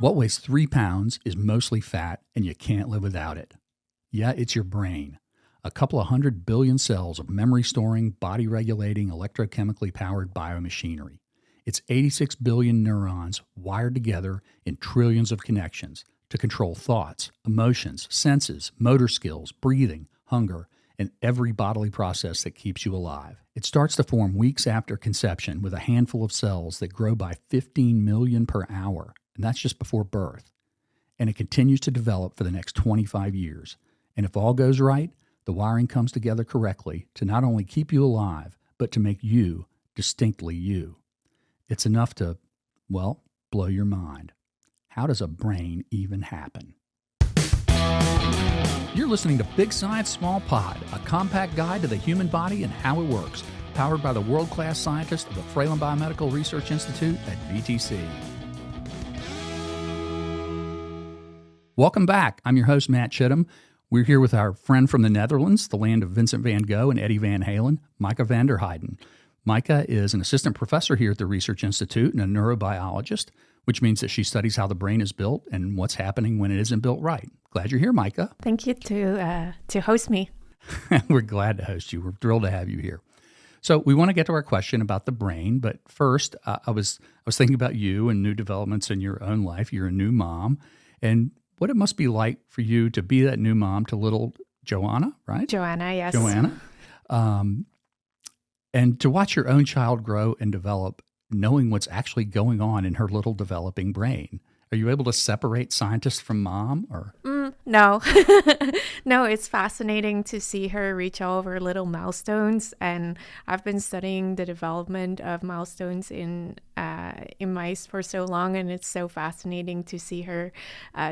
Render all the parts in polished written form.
What weighs 3 pounds is mostly fat, and you can't live without it. Yeah, it's your brain. A couple of 100 billion cells of memory-storing, body-regulating, electrochemically powered biomachinery. It's 86 billion neurons wired together in trillions of connections to control thoughts, emotions, senses, motor skills, breathing, hunger, and every bodily process that keeps you alive. It starts to form weeks after conception with a handful of cells that grow by 15 million per hour, and that's just before birth. And it continues to develop for the next 25 years. And if all goes right, the wiring comes together correctly to not only keep you alive, but to make you distinctly you. It's enough to, well, blow your mind. How does a brain even happen? You're listening to Big Science, Small Pod, a compact guide to the human body and how it works, powered by the world-class scientists of the Fralin Biomedical Research Institute at VTC. Welcome back. I'm your host, Matt Chittum. We're here with our friend from the Netherlands, the land of Vincent van Gogh and Eddie Van Halen, Meike van der Heijden. Meike is an assistant professor here at the Research Institute and a neurobiologist, which means that she studies how the brain is built and what's happening when it isn't built right. Glad you're here, Meike. Thank you to host me. We're glad to host you. We're thrilled to have you here. So we want to get to our question about the brain, but first, I was thinking about you and new developments in your own life. You're a new mom, and what it must be like for you to be that new mom to little Joanna, right? Joanna, yes. Joanna. And to watch your own child grow and develop, knowing what's actually going on in her little developing brain. Are you able to separate scientist from mom? Or no. No, it's fascinating to see her reach all of her little milestones. And I've been studying the development of milestones in mice for so long, and it's so fascinating to see her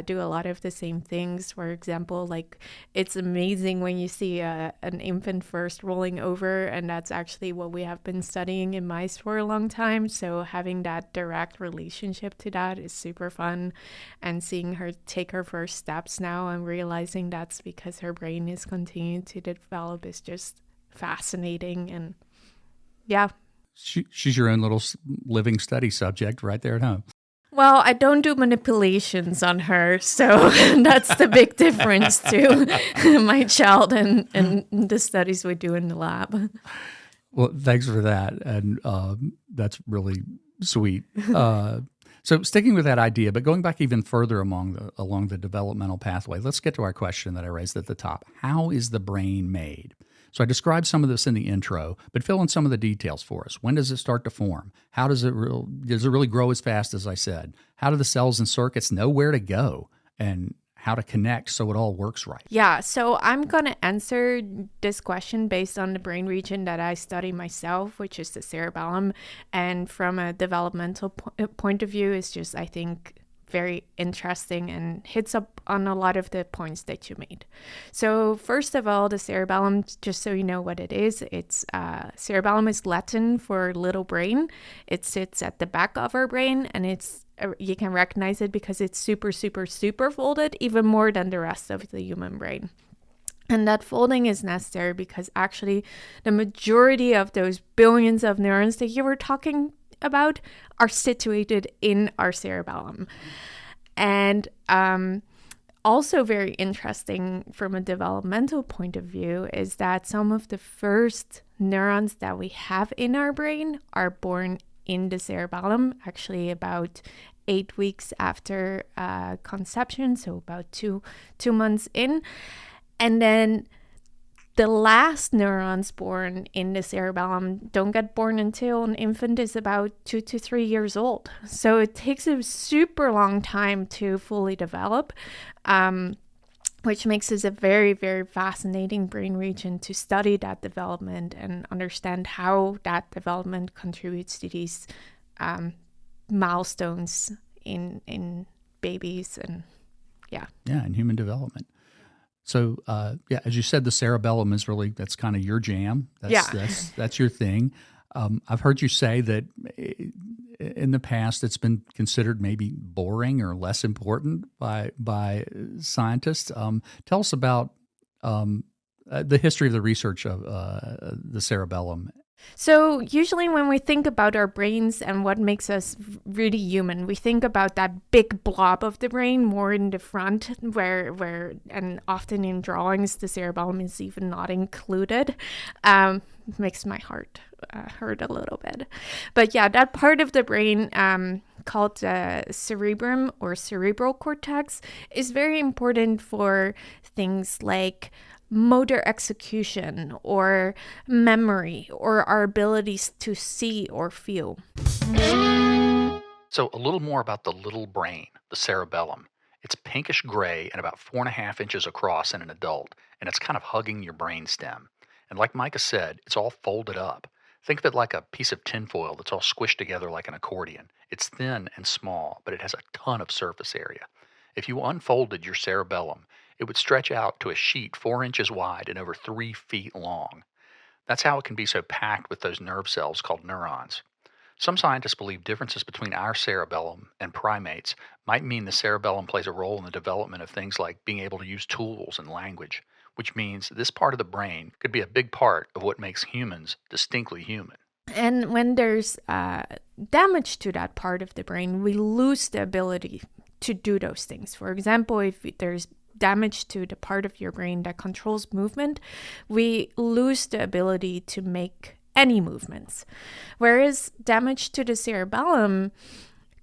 do a lot of the same things. For example, like it's amazing when you see an infant first rolling over, and that's actually what we have been studying in mice for a long time. So having that direct relationship to that is super fun, and seeing her take her first steps now and realizing that's because her brain is continuing to develop is just fascinating. And yeah. She's your own little living study subject right there at home. Well, I don't do manipulations on her, so that's the big difference to my child and the studies we do in the lab. Well, thanks for that, and that's really sweet. So sticking with that idea, but going back even further along the developmental pathway, let's get to our question that I raised at the top. How is the brain made? So I described some of this in the intro, but fill in some of the details for us. When does it start to form? How does it really grow as fast as I said? How do the cells and circuits know where to go and how to connect so it all works right? Yeah, so I'm going to answer this question based on the brain region that I study myself, which is the cerebellum. And from a developmental point of view, it's just, I think, very interesting and hits up on a lot of the points that you made. So first of all, the cerebellum, just so you know what it is, it's cerebellum is Latin for little brain. It sits at the back of our brain, and it's you can recognize it because it's super, super, super folded, even more than the rest of the human brain. And that folding is necessary because actually the majority of those billions of neurons that you were talking about are situated in our cerebellum. And also very interesting from a developmental point of view is that some of the first neurons that we have in our brain are born in the cerebellum, actually about 8 weeks after conception, so about two months in. And then the last neurons born in the cerebellum don't get born until an infant is about 2 to 3 years old. So it takes a super long time to fully develop, which makes this a very, very fascinating brain region to study that development and understand how that development contributes to these milestones in babies and in human development. So, as you said, the cerebellum is really, that's kind of your jam. That's your thing. I've heard you say that in the past it's been considered maybe boring or less important by scientists. Tell us about the history of the research of the cerebellum So usually when we think about our brains and what makes us really human, we think about that big blob of the brain more in the front where and often in drawings, the cerebellum is even not included. Makes my heart hurt a little bit. But yeah, that part of the brain called the cerebrum or cerebral cortex is very important for things like motor execution or memory or our abilities to see or feel. So, a little more about the little brain, the cerebellum. It's pinkish gray and about 4.5 inches across in an adult, and it's kind of hugging your brain stem. And like Micah said, it's all folded up. Think of it like a piece of tinfoil that's all squished together like an accordion. It's thin and small, but it has a ton of surface area. If you unfolded your cerebellum, it would stretch out to a sheet 4 inches wide and over 3 feet long. That's how it can be so packed with those nerve cells called neurons. Some scientists believe differences between our cerebellum and primates might mean the cerebellum plays a role in the development of things like being able to use tools and language, which means this part of the brain could be a big part of what makes humans distinctly human. And when there's damage to that part of the brain, we lose the ability to do those things. For example, if there's damage to the part of your brain that controls movement, we lose the ability to make any movements. Whereas damage to the cerebellum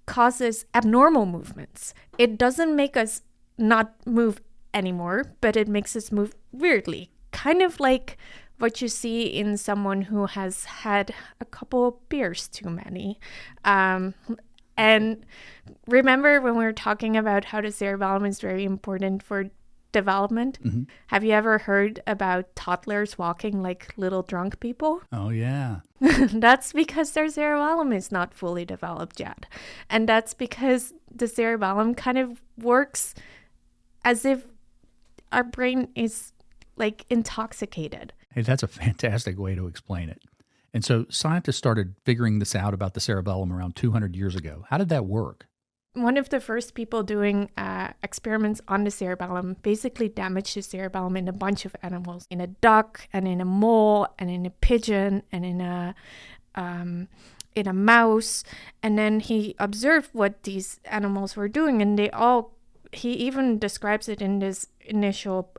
causes abnormal movements. It doesn't make us not move anymore, but it makes us move weirdly, kind of like what you see in someone who has had a couple of beers too many. And remember when we were talking about how the cerebellum is very important for development? Mm-hmm. Have you ever heard about toddlers walking like little drunk people? Oh, yeah. That's because their cerebellum is not fully developed yet. And that's because the cerebellum kind of works as if our brain is like intoxicated. Hey, that's a fantastic way to explain it. And so scientists started figuring this out about the cerebellum around 200 years ago. How did that work? One of the first people doing experiments on the cerebellum basically damaged the cerebellum in a bunch of animals, in a duck and in a mole and in a pigeon and in a mouse. And then he observed what these animals were doing, and he even describes it in this initial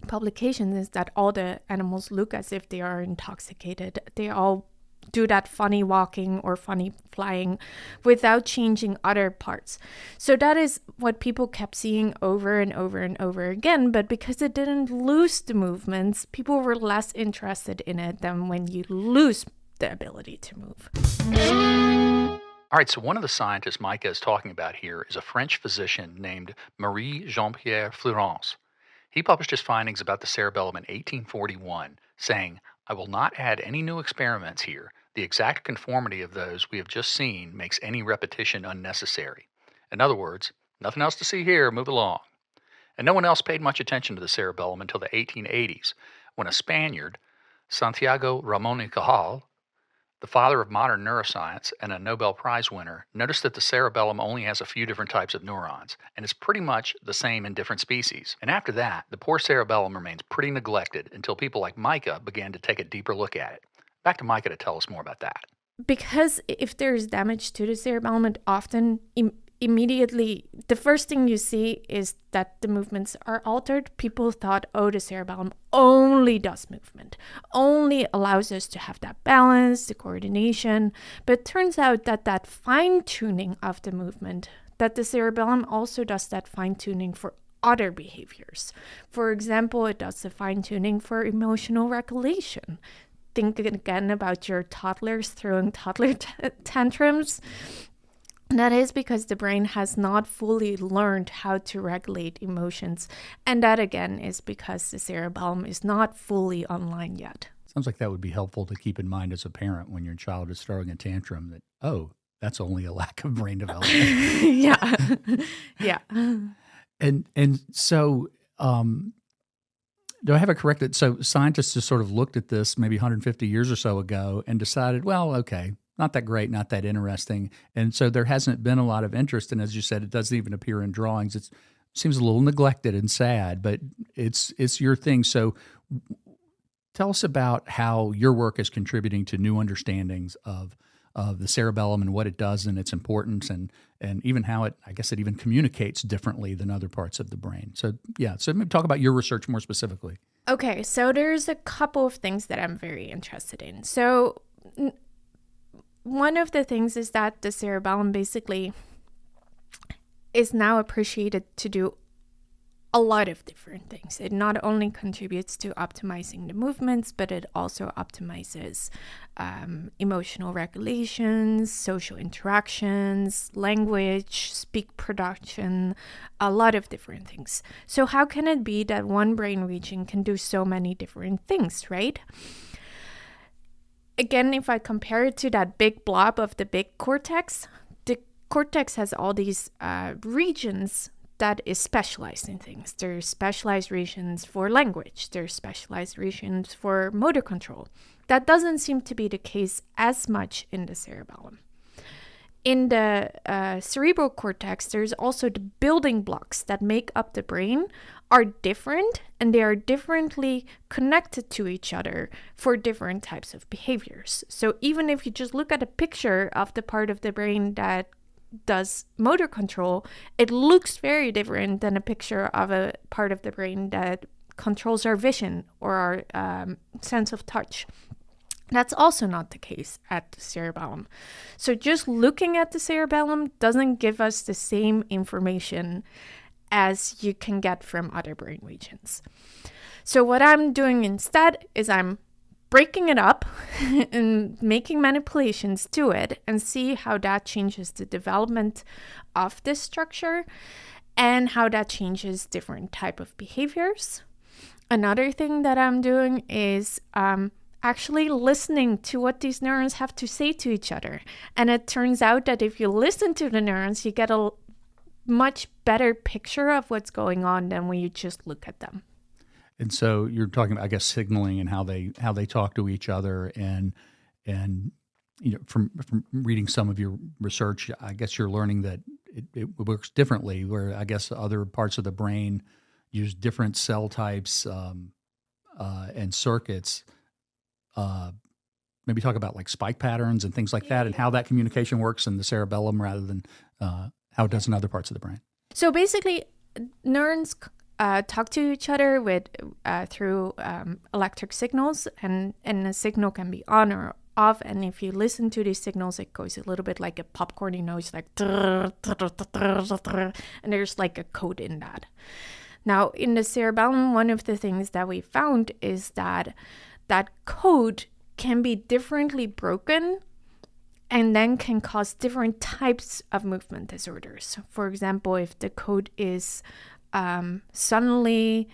publication, is that all the animals look as if they are intoxicated. They all do that funny walking or funny flying without changing other parts. So that is what people kept seeing over and over and over again. But because it didn't lose the movements, people were less interested in it than when you lose the ability to move. All right, so one of the scientists Micah is talking about here is a French physician named Marie Jean-Pierre Fleurance. He published his findings about the cerebellum in 1841, saying, "I will not add any new experiments here. The exact conformity of those we have just seen makes any repetition unnecessary. In other words, nothing else to see here, move along." And no one else paid much attention to the cerebellum until the 1880s, when a Spaniard, Santiago Ramon y Cajal, the father of modern neuroscience and a Nobel Prize winner, noticed that the cerebellum only has a few different types of neurons, and it's pretty much the same in different species. And after that, the poor cerebellum remains pretty neglected until people like Micah began to take a deeper look at it. Back to Micah to tell us more about that. Because if there's damage to the cerebellum, it often immediately, the first thing you see is that the movements are altered. People thought, oh, the cerebellum only does movement, only allows us to have that balance, the coordination. But it turns out that that fine-tuning of the movement, that the cerebellum also does that fine-tuning for other behaviors. For example, it does the fine-tuning for emotional regulation. Think again about your toddlers throwing toddler tantrums. That is because the brain has not fully learned how to regulate emotions. And that, again, is because the cerebellum is not fully online yet. Sounds like that would be helpful to keep in mind as a parent when your child is throwing a tantrum that, oh, that's only a lack of brain development. Yeah. Yeah. And so, do I have it correct? So scientists just sort of looked at this maybe 150 years or so ago and decided, well, okay, not that great, not that interesting. And so there hasn't been a lot of interest. And as you said, it doesn't even appear in drawings. It seems a little neglected and sad, but it's your thing. So Tell us about how your work is contributing to new understandings of the cerebellum and what it does and its importance, and even how it even communicates differently than other parts of the brain. So maybe talk about your research more specifically. Okay, so there's a couple of things that I'm very interested in. So one of the things is that the cerebellum basically is now appreciated to do a lot of different things. It not only contributes to optimizing the movements, but it also optimizes emotional regulations, social interactions, language, speak production, a lot of different things. So how can it be that one brain region can do so many different things, right? Again, if I compare it to that big blob of the big cortex, the cortex has all these regions that is specialized in things. There's specialized regions for language. There's specialized regions for motor control. That doesn't seem to be the case as much in the cerebellum. In the cerebral cortex, there's also the building blocks that make up the brain are different, and they are differently connected to each other for different types of behaviors. So even if you just look at a picture of the part of the brain that does motor control, it looks very different than a picture of a part of the brain that controls our vision or our sense of touch. That's also not the case at the cerebellum. So just looking at the cerebellum doesn't give us the same information as you can get from other brain regions. So what I'm doing instead is I'm breaking it up and making manipulations to it and see how that changes the development of this structure and how that changes different type of behaviors. Another thing that I'm doing is actually listening to what these neurons have to say to each other. And it turns out that if you listen to the neurons, you get a much better picture of what's going on than when you just look at them. And so you're talking about, I guess, signaling and how they talk to each other, and from reading some of your research, I guess you're learning that it works differently. Where I guess other parts of the brain use different cell types and circuits. Maybe talk about like spike patterns and things like that, and how that communication works in the cerebellum rather than how it does in other parts of the brain. So basically, neurons talk to each other through electric signals, and a signal can be on or off. And if you listen to these signals, it goes a little bit like a popcorny noise, like and there's like a code in that. Now, in the cerebellum, one of the things that we found is that code can be differently broken and then can cause different types of movement disorders. For example, if the code is suddenly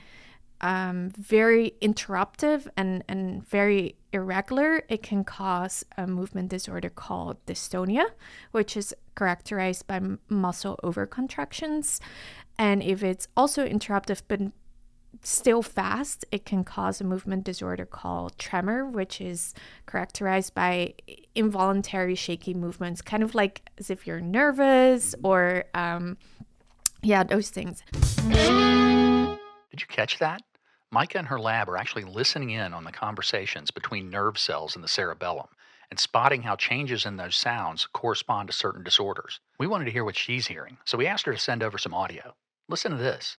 very interruptive and very irregular, it can cause a movement disorder called dystonia, which is characterized by muscle overcontractions. And if it's also interruptive but still fast, it can cause a movement disorder called tremor, which is characterized by involuntary shaky movements, kind of like as if you're nervous or those things. Did you catch that? Meike and her lab are actually listening in on the conversations between nerve cells in the cerebellum and spotting how changes in those sounds correspond to certain disorders. We wanted to hear what she's hearing, so we asked her to send over some audio. Listen to this.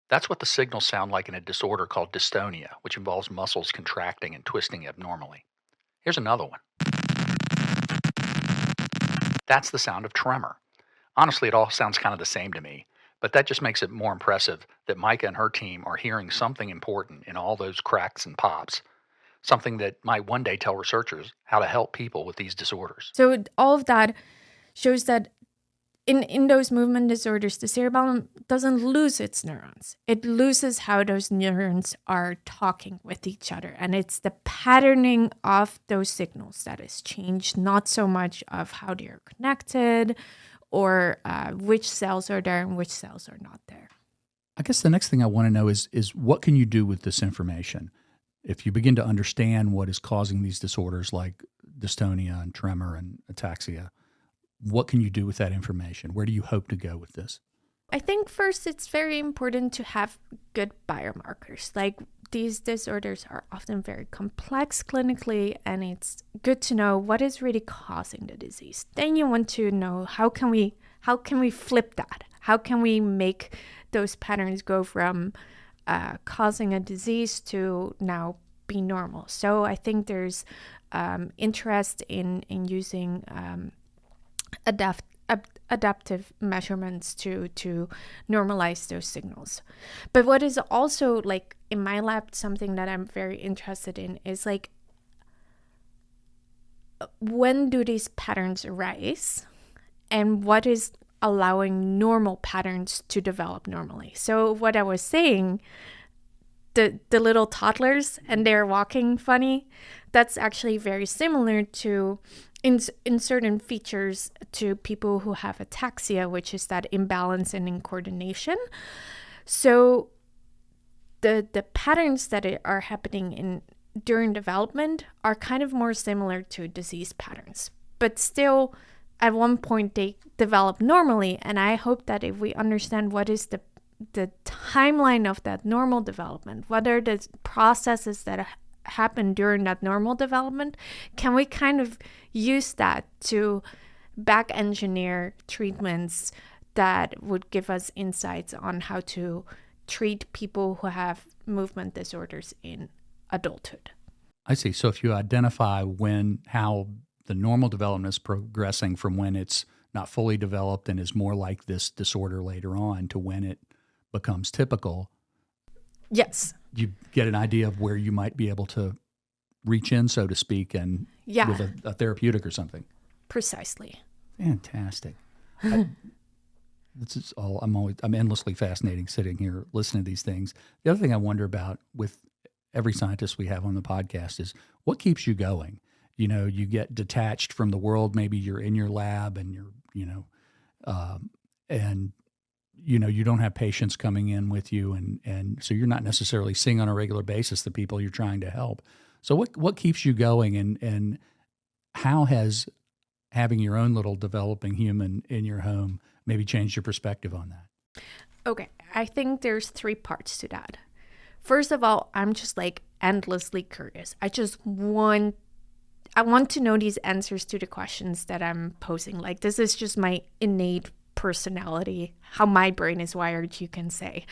That's what the signals sound like in a disorder called dystonia, which involves muscles contracting and twisting abnormally. Here's another one. That's the sound of tremor. Honestly, it all sounds kind of the same to me, but that just makes it more impressive that Meike and her team are hearing something important in all those cracks and pops, something that might one day tell researchers how to help people with these disorders. So all of that shows that in those movement disorders, the cerebellum doesn't lose its neurons. It loses how those neurons are talking with each other. And it's the patterning of those signals that is changed, not so much of how they are connected or which cells are there and which cells are not there. I guess the next thing I want to know is what can you do with this information? If you begin to understand what is causing these disorders like dystonia and tremor and ataxia, what can you do with that information? Where do you hope to go with this? I think first it's very important to have good biomarkers. Like these disorders are often very complex clinically, and it's good to know what is really causing the disease. Then you want to know how can we flip that? How can we make those patterns go from causing a disease to now be normal? So I think there's interest in using adaptive measurements to normalize those signals. But what is also, like, in my lab, something that I'm very interested in is, like, when do these patterns arise and what is allowing normal patterns to develop normally? So what I was saying, the little toddlers and they're walking funny, that's actually very similar to in certain features to people who have ataxia, which is that imbalance in coordination. So the patterns that are happening during development are kind of more similar to disease patterns, but still at one point they develop normally. And I hope that if we understand what is the timeline of that normal development, what are the processes that happen during that normal development, can we kind of use that to back engineer treatments that would give us insights on how to treat people who have movement disorders in adulthood. I see. So if you identify how the normal development is progressing from when it's not fully developed and is more like this disorder later on to when it becomes typical. Yes. You get an idea of where you might be able to reach in, so to speak, and with a therapeutic or something. Precisely. Fantastic. This is all. I'm endlessly fascinating sitting here listening to these things. The other thing I wonder about with every scientist we have on the podcast is what keeps you going. You know, you get detached from the world. Maybe you're in your lab and you don't have patients coming in with you, and so you're not necessarily seeing on a regular basis the people you're trying to help. So what keeps you going, and how has having your own little developing human in your home maybe changed your perspective on that? Okay, I think there's 3 parts to that. First of all, I'm just like endlessly curious. I want to know these answers to the questions that I'm posing. Like, this is just my innate personality, how my brain is wired, you can say.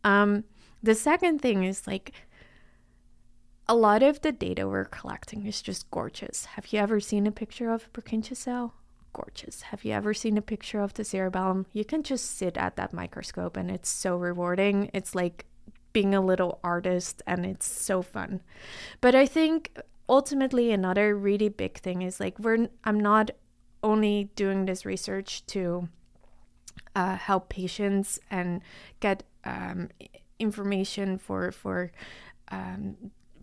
The second thing is, like, a lot of the data we're collecting is just gorgeous. Have you ever seen a picture of a Purkinje cell? Gorgeous. Have you ever seen a picture of the cerebellum? You can just sit at that microscope and it's so rewarding. It's like being a little artist and it's so fun. But I think ultimately another really big thing is, like, I'm not only doing this research to help patients and get information for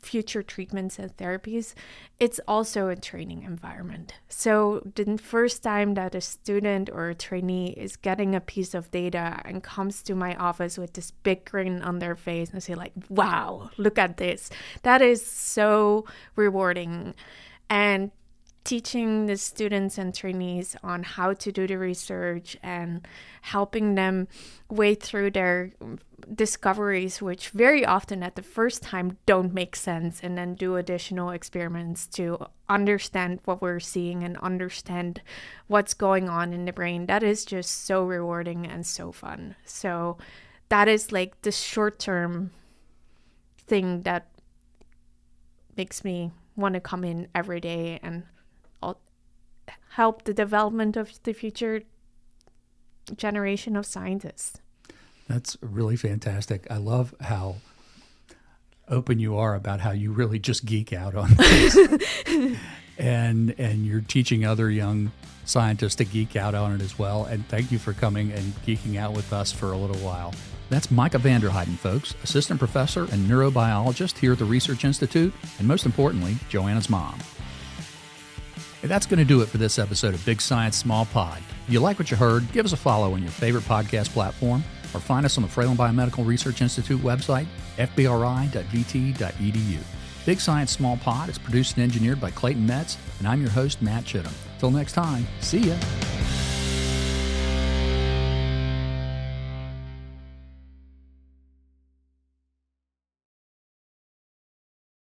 future treatments and therapies. It's also a training environment. So the first time that a student or a trainee is getting a piece of data and comes to my office with this big grin on their face and say, like, wow, look at this, that is so rewarding. And teaching the students and trainees on how to do the research and helping them wade through their discoveries, which very often at the first time don't make sense, and then do additional experiments to understand what we're seeing and understand what's going on in the brain. That is just so rewarding and so fun. So that is like the short-term thing that makes me want to come in every day and help the development of the future generation of scientists. That's really fantastic. I love how open you are about how you really just geek out on this. and you're teaching other young scientists to geek out on it as well. And thank you for coming and geeking out with us for a little while. That's Meike van der Heijden, folks, assistant professor and neurobiologist here at the Research Institute, and most importantly, Joanna's mom. Hey, that's going to do it for this episode of Big Science Small Pod. If you like what you heard, give us a follow on your favorite podcast platform, or find us on the Fralin Biomedical Research Institute website, fbri.vt.edu. Big Science Small Pod is produced and engineered by Clayton Metz, and I'm your host, Matt Chittum. Till next time, see ya.